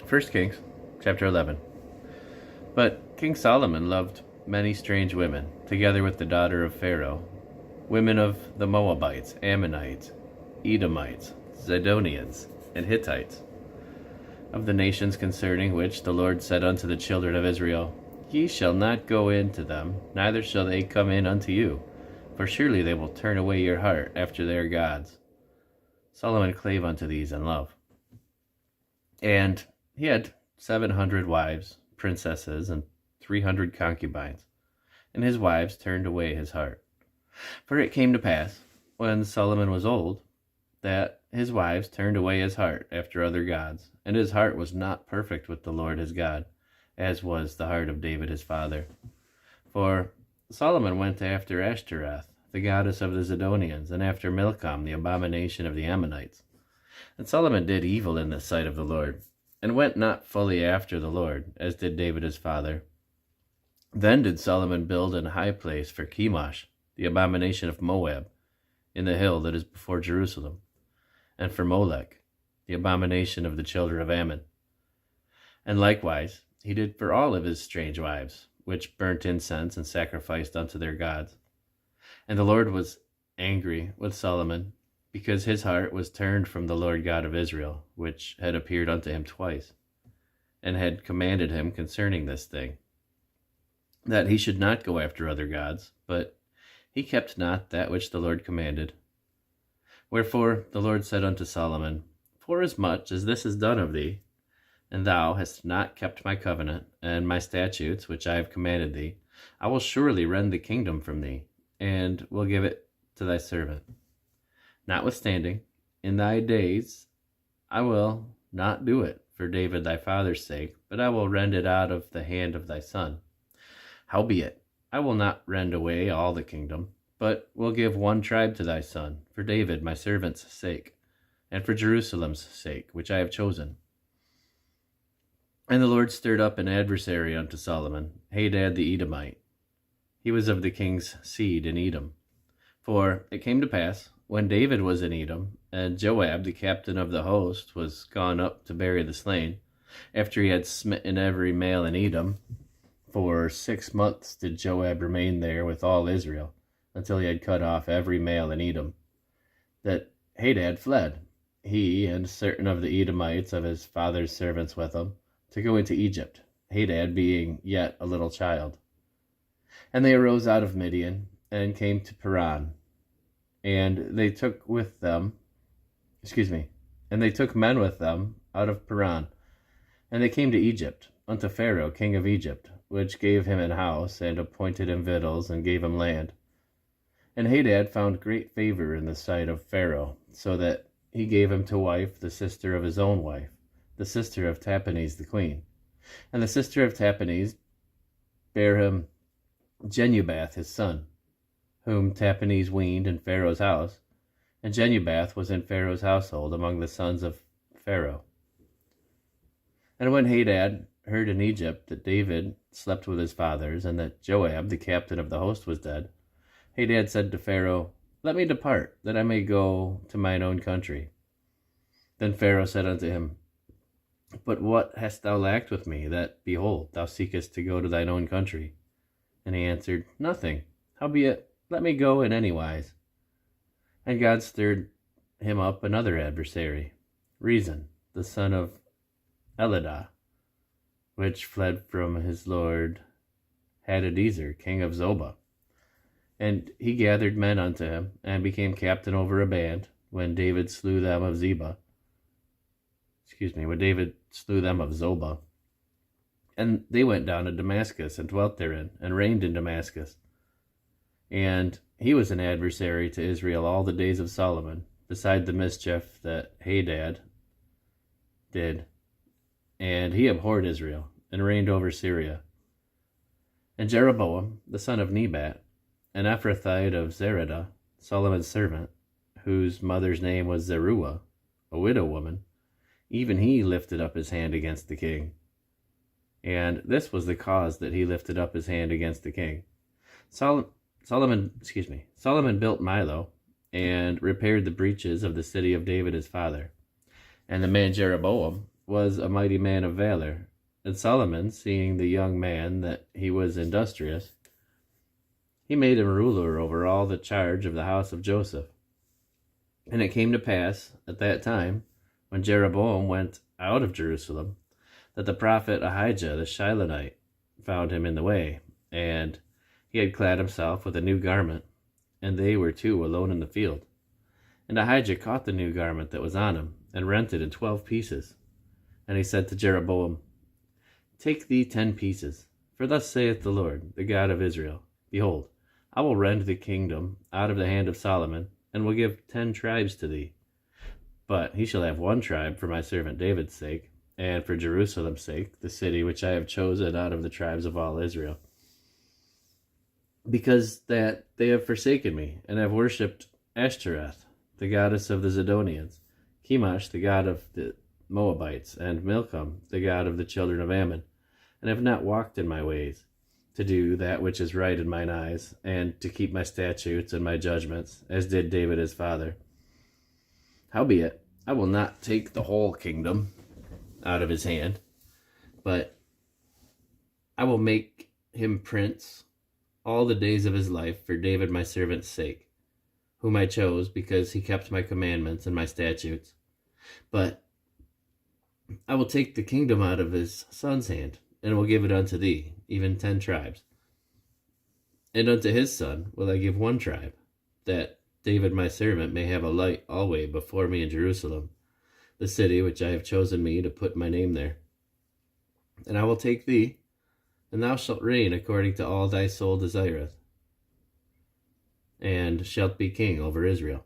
1 Kings, chapter 11. But King Solomon loved many strange women, together with the daughter of Pharaoh, women of the Moabites, Ammonites, Edomites, Zidonians, and Hittites, of the nations concerning which the Lord said unto the children of Israel, Ye shall not go in to them, neither shall they come in unto you, for surely they will turn away your heart after their gods. Solomon clave unto these in love. And he had 700 wives, princesses, and 300 concubines, and his wives turned away his heart. For it came to pass, when Solomon was old, that his wives turned away his heart after other gods, and his heart was not perfect with the Lord his God, as was the heart of David his father. For Solomon went after Ashtoreth, the goddess of the Zidonians, and after Milcom, the abomination of the Ammonites. And Solomon did evil in the sight of the Lord, and went not fully after the Lord, as did David his father. Then did Solomon build an high place for Chemosh, the abomination of Moab, in the hill that is before Jerusalem, and for Molech, the abomination of the children of Ammon. And likewise he did for all of his strange wives, which burnt incense and sacrificed unto their gods. And the Lord was angry with Solomon, because his heart was turned from the Lord God of Israel, which had appeared unto him twice, and had commanded him concerning this thing, that he should not go after other gods, but he kept not that which the Lord commanded. Wherefore the Lord said unto Solomon, Forasmuch as this is done of thee, and thou hast not kept my covenant, and my statutes which I have commanded thee, I will surely rend the kingdom from thee, and will give it to thy servant. Notwithstanding, in thy days I will not do it for David thy father's sake, but I will rend it out of the hand of thy son. Howbeit, I will not rend away all the kingdom, but will give one tribe to thy son, for David my servant's sake, and for Jerusalem's sake, which I have chosen. And the Lord stirred up an adversary unto Solomon, Hadad the Edomite. He was of the king's seed in Edom. For it came to pass, when David was in Edom, and Joab the captain of the host was gone up to bury the slain, after he had smitten every male in Edom, for 6 months did Joab remain there with all Israel, until he had cut off every male in Edom, that Hadad fled, he and certain of the Edomites of his father's servants with him, to go into Egypt, Hadad being yet a little child. And they arose out of Midian, and came to Paran, and they took men with them out of Paran, and they came to Egypt, unto Pharaoh king of Egypt, which gave him an house, and appointed him victuals, and gave him land. And Hadad found great favor in the sight of Pharaoh, so that he gave him to wife the sister of his own wife, the sister of Tahpenes the queen. And the sister of Tahpenes bare him Genubath his son, whom Tahpenes weaned in Pharaoh's house, and Genubath was in Pharaoh's household among the sons of Pharaoh. And when Hadad heard in Egypt that David slept with his fathers, and that Joab the captain of the host was dead, Hadad said to Pharaoh, Let me depart, that I may go to mine own country. Then Pharaoh said unto him, But what hast thou lacked with me, that, behold, thou seekest to go to thine own country? And he answered, Nothing. Howbeit, let me go in any wise. And God stirred him up another adversary, Rezon, the son of Eladah, which fled from his lord Hadadezer, king of Zobah. And he gathered men unto him, and became captain over a band, when David slew them of Zobah. And they went down to Damascus, and dwelt therein, and reigned in Damascus. And he was an adversary to Israel all the days of Solomon, beside the mischief that Hadad did. And he abhorred Israel, and reigned over Syria. And Jeroboam, the son of Nebat, an Ephrathite of Zeradah, Solomon's servant, whose mother's name was Zeruiah, a widow woman, even he lifted up his hand against the king. And this was the cause that he lifted up his hand against the king. Solomon built Milo, and repaired the breaches of the city of David his father. And the man Jeroboam was a mighty man of valor. And Solomon, seeing the young man that he was industrious, he made him ruler over all the charge of the house of Joseph. And it came to pass at that time, when Jeroboam went out of Jerusalem, that the prophet Ahijah the Shilonite found him in the way, and he had clad himself with a new garment, and they were two alone in the field. And Ahijah caught the new garment that was on him, and rent it in 12 pieces. And he said to Jeroboam, Take thee 10 pieces, for thus saith the Lord, the God of Israel, Behold, I will rend the kingdom out of the hand of Solomon, and will give 10 tribes to thee. But he shall have 1 tribe for my servant David's sake, and for Jerusalem's sake, the city which I have chosen out of the tribes of all Israel. Because that they have forsaken me, and have worshipped Ashtoreth, the goddess of the Zidonians, Chemosh, the god of the Moabites, and Milcom, the god of the children of Ammon, and have not walked in my ways, to do that which is right in mine eyes, and to keep my statutes and my judgments, as did David his father. Howbeit, I will not take the whole kingdom out of his hand, but I will make him prince all the days of his life for David my servant's sake, whom I chose because he kept my commandments and my statutes. But I will take the kingdom out of his son's hand, and will give it unto thee, even 10 tribes. And unto his son will I give 1 tribe, that David my servant may have a light always before me in Jerusalem, the city which I have chosen me to put my name there. And I will take thee, and thou shalt reign according to all thy soul desireth, and shalt be king over Israel.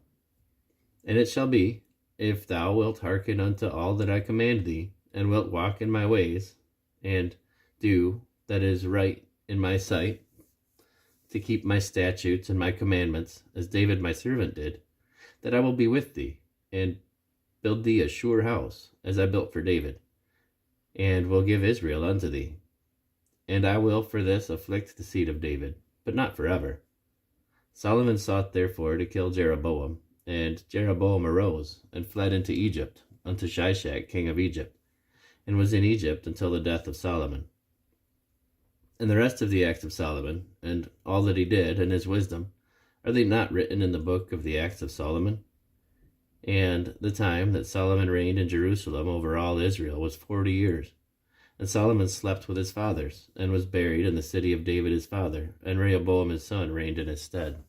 And it shall be, if thou wilt hearken unto all that I command thee, and wilt walk in my ways, and do that is right in my sight, to keep my statutes and my commandments, as David my servant did, that I will be with thee, and build thee a sure house, as I built for David, and will give Israel unto thee. And I will for this afflict the seed of David, but not forever. Solomon sought therefore to kill Jeroboam, and Jeroboam arose, and fled into Egypt, unto Shishak king of Egypt, and was in Egypt until the death of Solomon. And the rest of the acts of Solomon, and all that he did, and his wisdom, are they not written in the book of the acts of Solomon? And the time that Solomon reigned in Jerusalem over all Israel was 40 years. And Solomon slept with his fathers, and was buried in the city of David his father, and Rehoboam his son reigned in his stead.